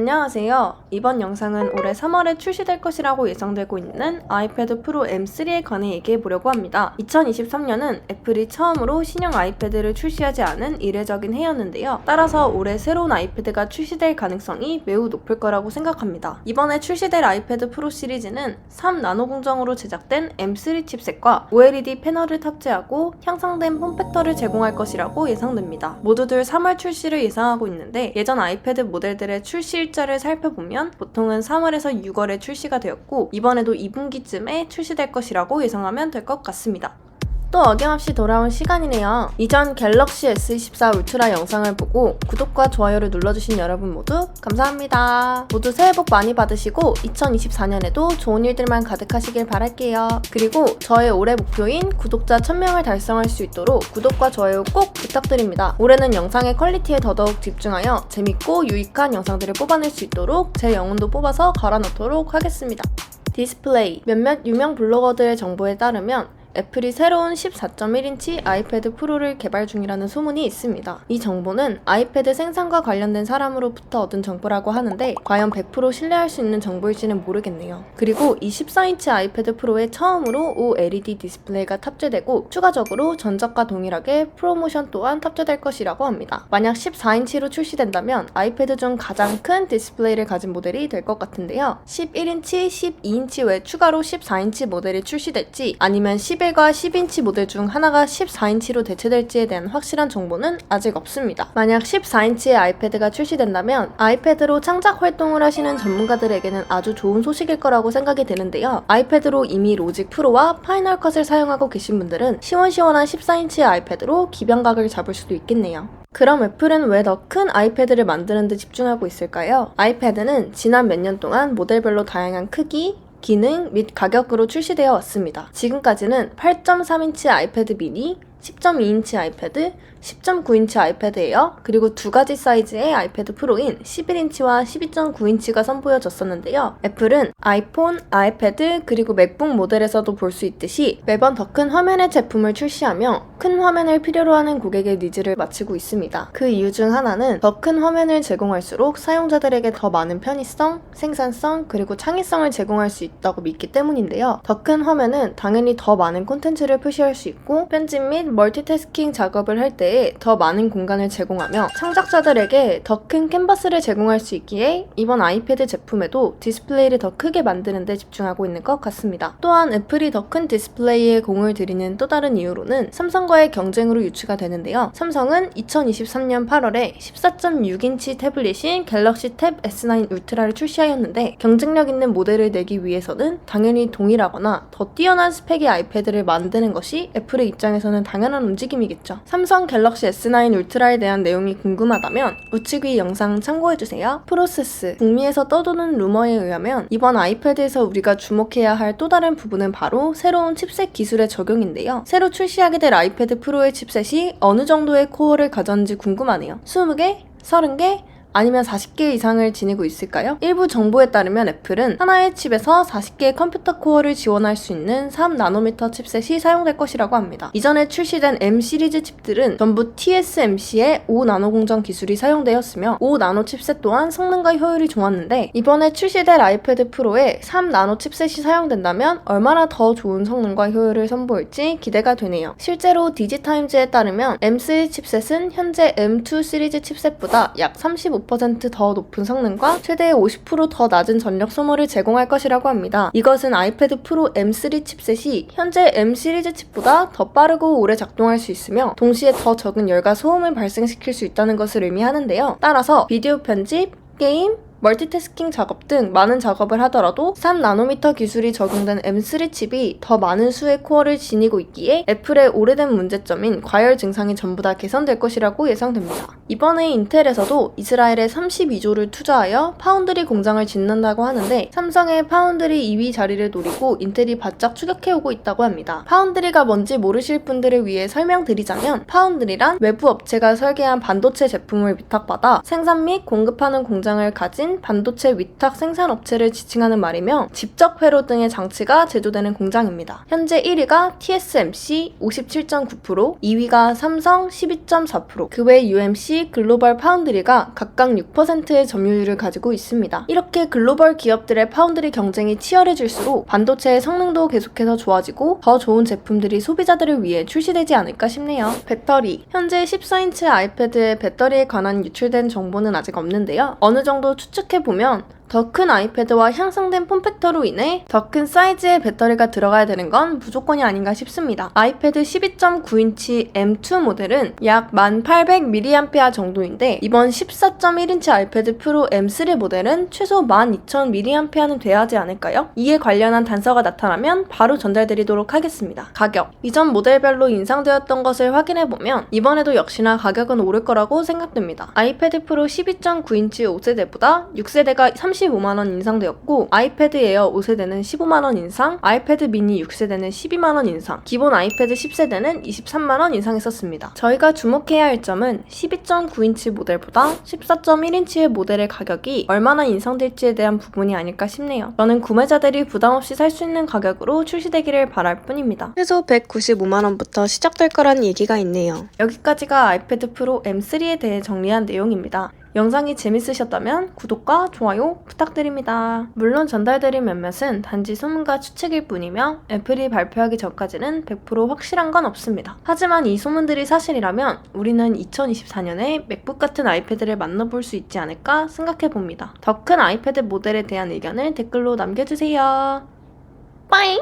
안녕하세요. 이번 영상은 올해 3월에 출시될 것이라고 예상되고 있는 아이패드 프로 M3에 관해 얘기해보려고 합니다. 2023년은 애플이 처음으로 신형 아이패드를 출시하지 않은 이례적인 해였는데요. 따라서 올해 새로운 아이패드가 출시될 가능성이 매우 높을 거라고 생각합니다. 이번에 출시될 아이패드 프로 시리즈는 3나노 공정으로 제작된 M3 칩셋과 OLED 패널을 탑재하고 향상된 폼팩터를 제공할 것이라고 예상됩니다. 모두들 3월 출시를 예상하고 있는데 예전 아이패드 모델들의 출시 일자를 살펴보면 보통은 3월에서 6월에 출시가 되었고 이번에도 2분기쯤에 출시될 것이라고 예상하면 될 것 같습니다. 또 어김없이 돌아온 시간이네요. 이전 갤럭시 S24 울트라 영상을 보고 구독과 좋아요를 눌러주신 여러분 모두 감사합니다. 모두 새해 복 많이 받으시고 2024년에도 좋은 일들만 가득하시길 바랄게요. 그리고 저의 올해 목표인 구독자 1000명을 달성할 수 있도록 구독과 좋아요 꼭 부탁드립니다. 올해는 영상의 퀄리티에 더더욱 집중하여 재밌고 유익한 영상들을 뽑아낼 수 있도록 제 영혼도 뽑아서 걸어놓도록 하겠습니다. 디스플레이. 몇몇 유명 블로거들의 정보에 따르면 애플이 새로운 14.1인치 아이패드 프로를 개발 중이라는 소문이 있습니다. 이 정보는 아이패드 생산과 관련된 사람으로부터 얻은 정보라고 하는데 과연 100% 신뢰할 수 있는 정보일지는 모르겠네요. 그리고 이 14인치 아이패드 프로에 처음으로 OLED 디스플레이가 탑재되고 추가적으로 전작과 동일하게 프로모션 또한 탑재될 것이라고 합니다. 만약 14인치로 출시된다면 아이패드 중 가장 큰 디스플레이를 가진 모델이 될 것 같은데요. 11인치, 12인치 외 추가로 14인치 모델이 출시될지 아니면 11과 10인치 모델 중 하나가 14인치로 대체될지에 대한 확실한 정보는 아직 없습니다. 만약 14인치의 아이패드가 출시된다면 아이패드로 창작 활동을 하시는 전문가들에게는 아주 좋은 소식일 거라고 생각이 드는데요. 아이패드로 이미 로직 프로와 파이널 컷을 사용하고 계신 분들은 시원시원한 14인치의 아이패드로 기병각을 잡을 수도 있겠네요. 그럼 애플은 왜 더 큰 아이패드를 만드는 데 집중하고 있을까요? 아이패드는 지난 몇 년 동안 모델별로 다양한 크기, 기능 및 가격으로 출시되어 왔습니다. 지금까지는 8.3인치 아이패드 미니, 10.2인치 아이패드, 10.9인치 아이패드 에어, 그리고 두 가지 사이즈의 아이패드 프로인 11인치와 12.9인치가 선보여졌었는데요. 애플은 아이폰, 아이패드, 그리고 맥북 모델에서도 볼 수 있듯이 매번 더 큰 화면의 제품을 출시하며 큰 화면을 필요로 하는 고객의 니즈를 맞추고 있습니다. 그 이유 중 하나는 더 큰 화면을 제공할수록 사용자들에게 더 많은 편의성, 생산성, 그리고 창의성을 제공할 수 있다고 믿기 때문인데요. 더 큰 화면은 당연히 더 많은 콘텐츠를 표시할 수 있고 편집 및 멀티태스킹 작업을 할 때에 더 많은 공간을 제공하며 창작자들에게 더 큰 캔버스를 제공할 수 있기에 이번 아이패드 제품에도 디스플레이를 더 크게 만드는 데 집중하고 있는 것 같습니다. 또한 애플이 더 큰 디스플레이에 공을 들이는 또 다른 이유로는 삼성과의 경쟁으로 유추가 되는데요. 삼성은 2023년 8월에 14.6인치 태블릿인 갤럭시 탭 S9 울트라를 출시하였는데 경쟁력 있는 모델을 내기 위해서는 당연히 동일하거나 더 뛰어난 스펙의 아이패드를 만드는 것이 애플의 입장에서는 당연한 움직임이겠죠. 삼성 갤럭시 S9 울트라에 대한 내용이 궁금하다면 우측 위 영상 참고해주세요. 프로세스. 북미에서 떠도는 루머에 의하면 이번 아이패드에서 우리가 주목해야 할 또 다른 부분은 바로 새로운 칩셋 기술의 적용인데요. 새로 출시하게 될 아이패드 프로의 칩셋이 어느 정도의 코어를 가졌는지 궁금하네요. 20개? 30개? 아니면 40개 이상을 지니고 있을까요? 일부 정보에 따르면 애플은 하나의 칩에서 40개의 컴퓨터 코어를 지원할 수 있는 3나노미터 칩셋이 사용될 것이라고 합니다. 이전에 출시된 M 시리즈 칩들은 전부 TSMC의 5나노 공정 기술이 사용되었으며 5나노 칩셋 또한 성능과 효율이 좋았는데 이번에 출시될 아이패드 프로에 3나노 칩셋이 사용된다면 얼마나 더 좋은 성능과 효율을 선보일지 기대가 되네요. 실제로 디지타임즈에 따르면 M3 칩셋은 현재 M2 시리즈 칩셋보다 약 35%더 높은 성능과 최대 50%더 낮은 전력 소모를 제공할 것이라고 합니다. 이것은 아이패드 프로 M3 칩셋이 현재 M 시리즈 칩보다 더 빠르고 오래 작동할 수 있으며 동시에 더 적은 열과 소음을 발생시킬 수 있다는 것을 의미하는데요. 따라서 비디오 편집, 게임, 멀티태스킹 작업 등 많은 작업을 하더라도 3나노미터 기술이 적용된 M3 칩이 더 많은 수의 코어를 지니고 있기에 애플의 오래된 문제점인 과열 증상이 전부 다 개선될 것이라고 예상됩니다. 이번에 인텔에서도 이스라엘에 32조를 투자하여 파운드리 공장을 짓는다고 하는데 삼성의 파운드리 2위 자리를 노리고 인텔이 바짝 추격해오고 있다고 합니다. 파운드리가 뭔지 모르실 분들을 위해 설명드리자면 파운드리란 외부 업체가 설계한 반도체 제품을 위탁받아 생산 및 공급하는 공장을 가진 제조사인 반도체 위탁 생산업체를 지칭하는 말이며 집적 회로 등의 장치가 제조되는 공장입니다. 현재 1위가 TSMC 57.9%, 2위가 삼성 12.4%, 그 외 UMC, 글로벌 파운드리가 각각 6%의 점유율을 가지고 있습니다. 이렇게 글로벌 기업들의 파운드리 경쟁이 치열해질수록 반도체의 성능도 계속해서 좋아지고 더 좋은 제품들이 소비자들을 위해 출시되지 않을까 싶네요. 배터리. 현재 14인치 아이패드의 배터리에 관한 유출된 정보는 아직 없는데요. 어느 정도 추측해보면 더 큰 아이패드와 향상된 폼팩터로 인해 더 큰 사이즈의 배터리가 들어가야 되는 건 무조건이 아닌가 싶습니다. 아이패드 12.9인치 M2 모델은 약 1800mAh 정도인데 이번 14.1인치 아이패드 프로 M3 모델은 최소 12000mAh는 돼야 하지 않을까요? 이에 관련한 단서가 나타나면 바로 전달드리도록 하겠습니다. 가격. 이전 모델별로 인상되었던 것을 확인해보면 이번에도 역시나 가격은 오를 거라고 생각됩니다. 아이패드 프로 12.9인치 5세대보다 6세대가 35만원 인상되었고 아이패드 에어 5세대는 15만원 인상, 아이패드 미니 6세대는 12만원 인상, 기본 아이패드 10세대는 23만원 인상했었습니다. 저희가 주목해야 할 점은 12.9인치 모델보다 14.1인치의 모델의 가격이 얼마나 인상될지에 대한 부분이 아닐까 싶네요. 저는 구매자들이 부담없이 살 수 있는 가격으로 출시되기를 바랄 뿐입니다. 최소 195만원부터 시작될 거라는 얘기가 있네요. 여기까지가 아이패드 프로 M3에 대해 정리한 내용입니다. 영상이 재밌으셨다면 구독과 좋아요 부탁드립니다. 물론 전달드린 몇몇은 단지 소문과 추측일 뿐이며 애플이 발표하기 전까지는 100% 확실한 건 없습니다. 하지만 이 소문들이 사실이라면 우리는 2024년에 맥북 같은 아이패드를 만나볼 수 있지 않을까 생각해봅니다. 더 큰 아이패드 모델에 대한 의견을 댓글로 남겨주세요. 빠잉!